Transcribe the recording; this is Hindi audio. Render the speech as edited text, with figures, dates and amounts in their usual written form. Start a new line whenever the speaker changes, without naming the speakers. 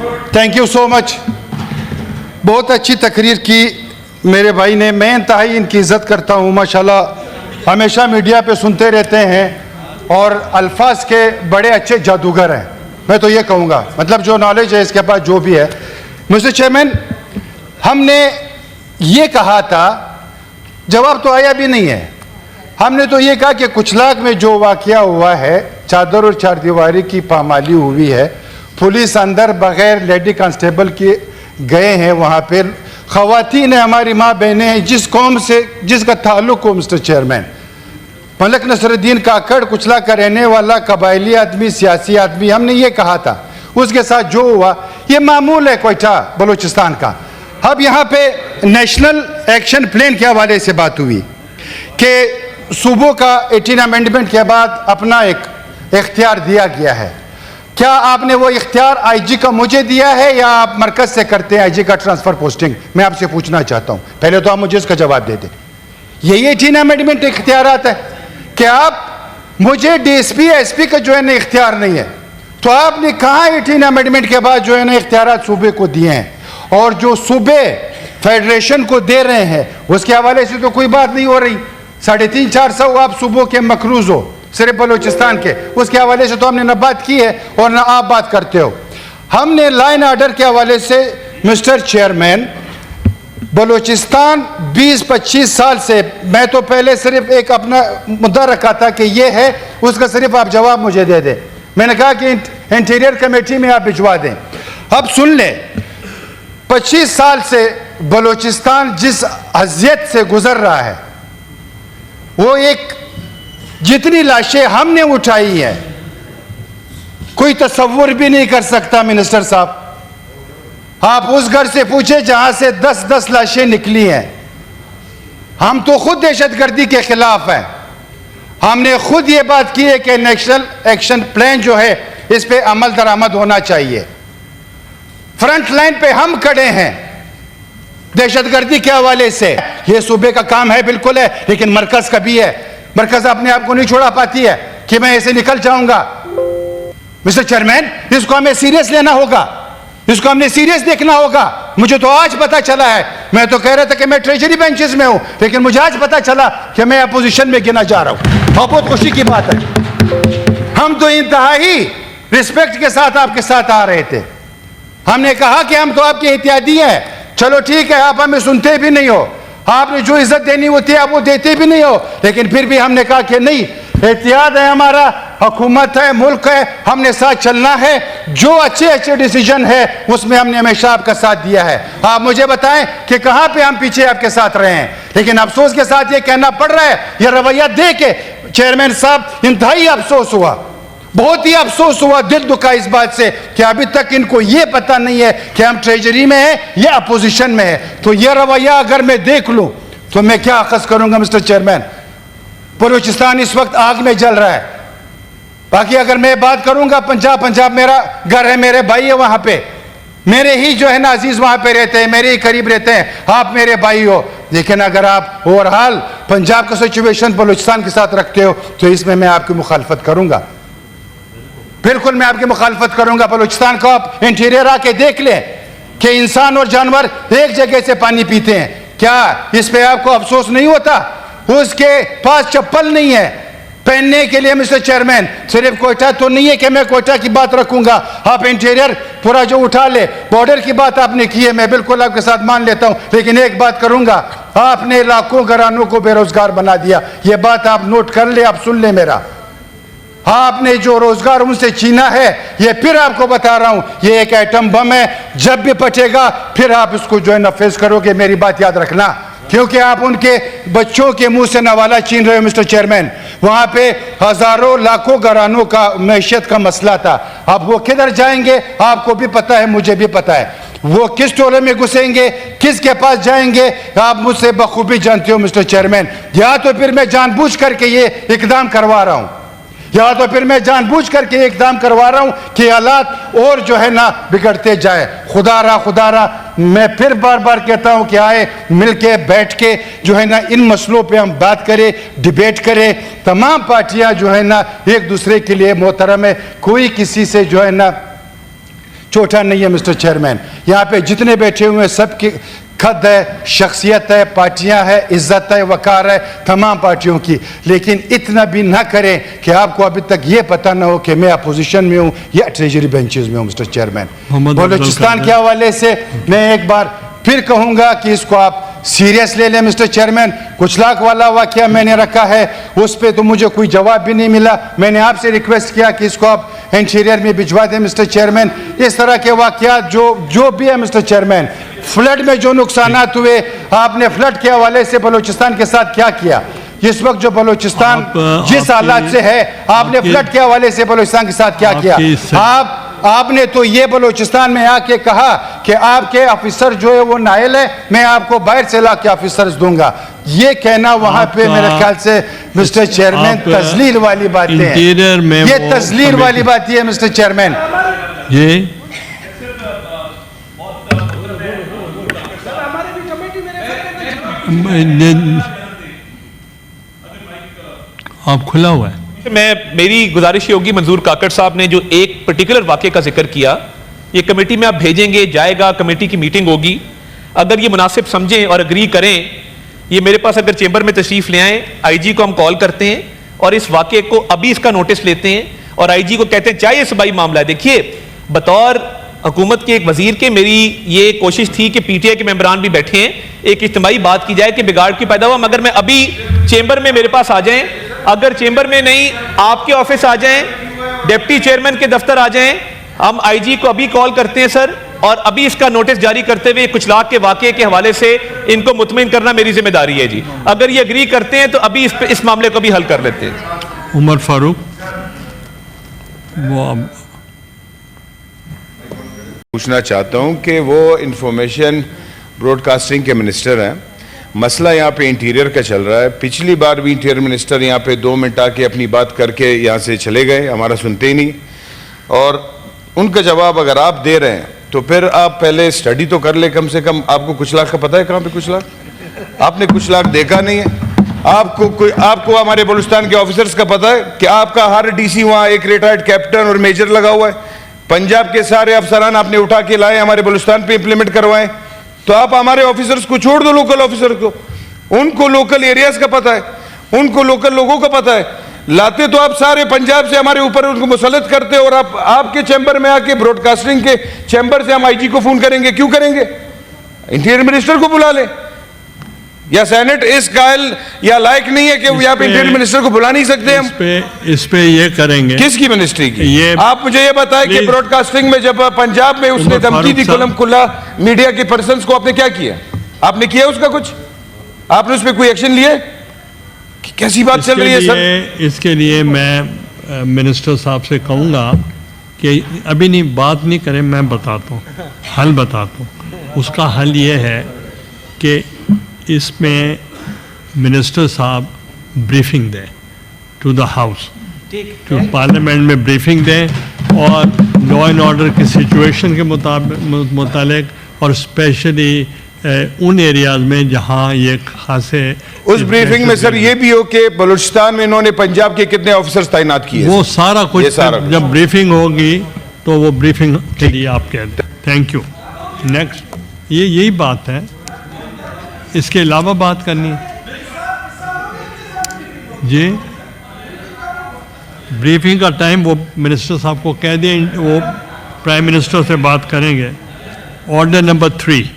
Thank you so much. बहुत अच्छी तकरीर की मेरे भाई ने। मैं इंतहाई इनकी इज़्ज़त करता हूँ माशाल्लाह। हमेशा मीडिया पे सुनते रहते हैं और अल्फाज के बड़े अच्छे जादूगर हैं। मैं तो ये कहूँगा, मतलब जो नॉलेज है इसके पास जो भी है। मिस्टर चेयरमैन, हमने ये कहा था, जवाब तो आया भी नहीं है। हमने तो ये कहा कि कुचलाक में जो वाक़या हुआ है, चादर और चारदीवारी की पामाली हुई है, पुलिस अंदर बगैर लेडी कांस्टेबल के गए हैं, वहाँ पे ख़वातीन हमारी माँ बहनें हैं जिस कौम से जिसका ताल्लुक हो मिस्टर चेयरमैन, मलक नसरुद्दीन काकड़ कुचला का रहने वाला कबायली आदमी, सियासी आदमी, हमने ये कहा था। उसके साथ जो हुआ ये मामूल है क्वेटा बलूचिस्तान का। अब यहाँ पे नेशनल एक्शन प्लान के हवाले से बात हुई कि सूबों का 18 अमेंडमेंट के बाद अपना एक इख्तियार दिया गया है। क्या आपने वो इख्तियार आईजी का मुझे दिया है या आप मरकज से करते हैं आईजी का ट्रांसफर पोस्टिंग? मैं आपसे पूछना चाहता हूँ, पहले तो आप मुझे इसका जवाब दे दें। यही 18 अमेंडमेंट इख्तियारात है कि आप मुझे डीएसपी एसपी का जो है ना इख्तियार नहीं है, तो आपने कहाँ 18 अमेंडमेंट के बाद जो है ना इख्तियारात सूबे को दिए हैं, और जो सूबे फेडरेशन को दे रहे हैं उसके हवाले से तो कोई बात नहीं हो रही। 350-400 आप सूबों के मकरूज हो सिर्फ बलूचिस्तान के, उसके हवाले से तो हमने न बात की है और न आप बात करते हो। हमने लाइन आर्डर के हवाले से मिस्टर चेयरमैन, बलूचिस्तान 20-25 साल से, मैं तो पहले सिर्फ एक अपना मुद्दा रखा था कि ये है, उसका सिर्फ आप जवाब मुझे दे दें। मैंने कहा कि इंटीरियर कमेटी में आप भिजवा दें। अब सुन लें, 25 साल से बलूचिस्तान जिस अजियत से गुजर रहा है, वो एक जितनी लाशें हमने उठाई हैं कोई तसव्वुर भी नहीं कर सकता। मिनिस्टर साहब, आप उस घर से पूछे जहां से 10-10 लाशें निकली हैं। हम तो खुद दहशतगर्दी के खिलाफ हैं। हमने खुद ये बात की है कि नेशनल एक्शन प्लान जो है इस पे अमल दरामद होना चाहिए। फ्रंट लाइन पे हम खड़े हैं दहशतगर्दी के हवाले से। ये सूबे का काम है, बिल्कुल है, लेकिन मरकज का भी है। मरकज अपने आप को नहीं छोड़ा पाती है कि मैं ऐसे निकल जाऊंगा। मिस्टर चेयरमैन, इसको हमें सीरियस लेना होगा, इसको हमने सीरियस देखना होगा। मुझे तो आज पता चला है, मैं तो कह रहा था कि मैं ट्रेजरी बेंचेस में हूं, लेकिन मुझे आज पता चला कि मैं अपोजिशन में गिना जा रहा हूं, और बहुत खुशी की बात है। हम तो इंतहाई रिस्पेक्ट के साथ आपके साथ आ रहे थे। हमने कहा कि हम तो आपके एहतियाती हैं, चलो ठीक है, आप हमें सुनते भी नहीं हो, आपने जो इज्जत देनी होती है आप वो देते भी नहीं हो, लेकिन फिर भी हमने कहा कि नहीं, एहतियात है हमारा, हुकूमत है, मुल्क है, हमने साथ चलना है। जो अच्छे डिसीजन है उसमें हमने हमेशा आपका साथ दिया है। आप मुझे बताएं कि कहां पे हम पीछे आपके साथ रहे हैं, लेकिन अफसोस के साथ ये कहना पड़ रहा है, यह रवैया दे के चेयरमैन साहब इंतहाई अफसोस हुआ, बहुत ही अफसोस हुआ, दिल दुखा इस बात से कि अभी तक इनको ये पता नहीं है कि हम ट्रेजरी में हैं या अपोजिशन में है। तो ये रवैया अगर मैं देख लूं तो मैं क्या अखज़ करूंगा मिस्टर चेयरमैन? बलूचिस्तान इस वक्त आग में जल रहा है। बाकी अगर मैं बात करूंगा पंजाब मेरा घर है, मेरे भाई है वहां पे, मेरे ही जो है ना अजीज वहां पे रहते हैं, मेरे ही करीब रहते हैं, आप मेरे भाई हो। लेकिन अगर आप ओवरऑल पंजाब का सिचुएशन बलूचिस्तान के साथ रखते हो तो इसमें मैं आपकी मुखालफत करूंगा, बिल्कुल मैं आपकी मुखालफत करूंगा। बलूचिस्तान को आप इंटीरियर आके देख लें कि इंसान और जानवर एक जगह से पानी पीते हैं, क्या इस पे आपको अफसोस नहीं होता? उसके पास चप्पल नहीं है पहनने के लिए। मिस्टर चेयरमैन, सिर्फ कोयटा तो नहीं है कि मैं कोयटा की बात रखूंगा, आप इंटीरियर पूरा जो उठा ले, बॉर्डर की बात आपने की है, मैं बिल्कुल आपके साथ मान लेता हूं, लेकिन एक बात करूंगा, आपने लाखों घरानों को बेरोजगार बना दिया। यह बात आप नोट कर ले, आप सुन ले मेरा। आपने जो रोजगार उनसे छीना है, ये फिर आपको बता रहा हूं, ये एक एटम बम है, जब भी फटेगा फिर आप इसको जो है ना फेस करोगे, मेरी बात याद रखना, क्योंकि आप उनके बच्चों के मुंह से नवाला छीन रहे हो मिस्टर चेयरमैन। वहां पे हजारों लाखों घरानों का मैशियत का मसला था, अब वो किधर जाएंगे आपको भी पता है, मुझे भी पता है, वो किस टोले में घुसेंगे, किसके पास जाएंगे, आप मुझसे बखूबी जानते हो मिस्टर चेयरमैन। या तो फिर मैं जानबूझ करके ये इकदाम करवा रहा हूं, या तो फिर मैं जानबूझ करके इकदाम करवा रहा हूं कि हालात और जो है ना बिगड़ते जाए। खुदारा मैं फिर बार बार कहता हूं कि आए मिलके बैठ के जो है ना इन मसलों पे हम बात करें, डिबेट करें। तमाम पार्टियां जो है ना एक दूसरे के लिए मोहतरम है, कोई किसी से जो है ना छोटा नहीं है मिस्टर चेयरमैन। यहाँ पे जितने बैठे हुए हैं सबकी खद है, शख्सियत है, पार्टियां है, इज्जत है, वकार है तमाम पार्टियों की। लेकिन इतना भी ना करें कि आपको अभी तक ये पता ना हो कि मैं अपोजिशन में हूँ या ट्रेजरी बेंचेस में हूँ। मिस्टर चेयरमैन, बलूचिस्तान के हवाले से मैं एक बार फिर कहूँगा कि इसको आप सीरियस ले लें। मिस्टर चेयरमैन, कुचलाक वाला वाकया मैंने रखा है, उस पर तो मुझे कोई जवाब भी नहीं मिला। मैंने आपसे रिक्वेस्ट किया कि इसको आप इंटीरियर में भिजवा दें। मिस्टर चेयरमैन, इस तरह के वाकयात जो भी है मिस्टर चेयरमैन, फ्लड में जो नुकसानात हुए, आपने फ्लड के हवाले से बलूचिस्तान के साथ क्या किया? इस वक्त जो बलूचिस्तान जिस हालात से है, आपने फ्लड के हवाले से बलूचिस्तान के साथ क्या किया? आपने तो ये बलूचिस्तान में आके कहा कि आपके ऑफिसर जो है वो नायल है, मैं आपको बाहर से ला के ऑफिसर्स दूंगा। ये कहना वहां पे मेरे ख्याल से मिस्टर चेयरमैन तजलील वाली बातें हैं। ये तजलील वाली बात है मिस्टर चेयरमैन।
ये आप खुला हुआ है।
मेरी गुजारिश ये होगी, मंजूर काकड़ साहब ने जो एक पर्टिकुलर वाक़े का जिक्र किया, ये कमेटी में आप भेजेंगे, जाएगा, कमेटी की मीटिंग होगी। अगर ये मुनासिब समझें और अग्री करें, ये मेरे पास अगर चेंबर में तशरीफ ले आएँ, आईजी को हम कॉल करते हैं और इस वाक़े को अभी इसका नोटिस लेते हैं और आईजी को कहते हैं चाहे सूबाई मामला है। देखिए, बतौर हुकूमत के एक वजीर के मेरी ये कोशिश थी कि पीटीआई के मेंबरान भी बैठे हैं, एक इज्तिमाई बात की जाए कि बिगाड़ की पैदा हुआ। मगर मैं अभी चेंबर में मेरे पास आ जाएं, अगर चेंबर में नहीं, आपके ऑफिस आ जाएं, डिप्टी चेयरमैन के दफ्तर आ जाएं, हम आईजी को अभी कॉल करते हैं सर, और अभी इसका नोटिस जारी करते हुए कुचलाक के वाकये के हवाले से इनको मुतमिन करना मेरी जिम्मेदारी है जी। अगर ये एग्री करते हैं तो अभी इस मामले को भी हल कर लेते हैं।
उमर फारूक, वो
पूछना चाहता हूं कि वो इंफॉर्मेशन ब्रॉडकास्टिंग के मिनिस्टर हैं, मसला यहाँ पे इंटीरियर का चल रहा है। पिछली बार भी इंटीरियर मिनिस्टर यहाँ पे 2 मिनट आके अपनी बात करके यहाँ से चले गए, हमारा सुनते ही नहीं। और उनका जवाब अगर आप दे रहे हैं तो फिर आप पहले स्टडी तो कर ले कम से कम। आपको कुचलाक का पता है कहाँ पे कुचलाक? आपने कुचलाक देखा नहीं है। आपको हमारे बलूचिस्तान के ऑफिसर्स का पता है कि आपका हर डीसी वहाँ एक रिटायर्ड कैप्टन और मेजर लगा हुआ है। पंजाब के सारे अफसरान आपने उठा के लाए, हमारे बलूचिस्तान पे इंप्लीमेंट करवाएं। तो आप हमारे ऑफिसर्स को छोड़ दो, लोकल ऑफिसर को। उनको लोकल एरियाज का पता है, उनको लोकल लोगों का पता है। लाते तो आप सारे पंजाब से हमारे ऊपर उनको मुसल्लत करते, और आप आपके चैम्बर में आके ब्रॉडकास्टिंग के चैम्बर से हम आईजी को फोन करेंगे। क्यों करेंगे? इंटीरियर मिनिस्टर को बुला ले, या सेनेट इस कायल या लायक नहीं है कि यहाँ पे इंटीरियर मिनिस्टर को बुला नहीं सकते हम?
इस पे ये करेंगे।
किसकी मिनिस्ट्री की?
ये
आप मुझे ये बताएं कि ब्रॉडकास्टिंग में जब पंजाब में उसने धमकी दी कुलम कुल्ला मीडिया के पर्संस को, आपने क्या किया? आपने किया उसका कुछ? आपने उस पर कोई एक्शन लिया? कैसी बात चल रही है सर?
इसके लिए मैं मिनिस्टर साहब से कहूँगा कि अभी नहीं, बात नहीं करें, मैं बताता हूँ, हल बताता हूँ। उसका हल ये है कि इसमें मिनिस्टर साहब ब्रीफिंग दें to the house, to parliament में ब्रीफिंग दें, और लॉ एंड ऑर्डर की सिचुएशन के मुतालिक, और स्पेशली उन एरियाज में जहां ये खासे।
उस ब्रीफिंग में सर ये भी हो कि बलूचिस्तान में इन्होंने पंजाब के कितने ऑफिसर्स तैनात किए,
वो सारा कुछ जब ब्रीफिंग होगी तो वो ब्रीफिंग के लिए आप कहते हैं। Thank you. नेक्स्ट, ये यही बात है, इसके अलावा बात करनी है जी। ब्रीफिंग का टाइम वो मिनिस्टर साहब को कह दें, वो प्राइम मिनिस्टर से बात करेंगे। Order number 3।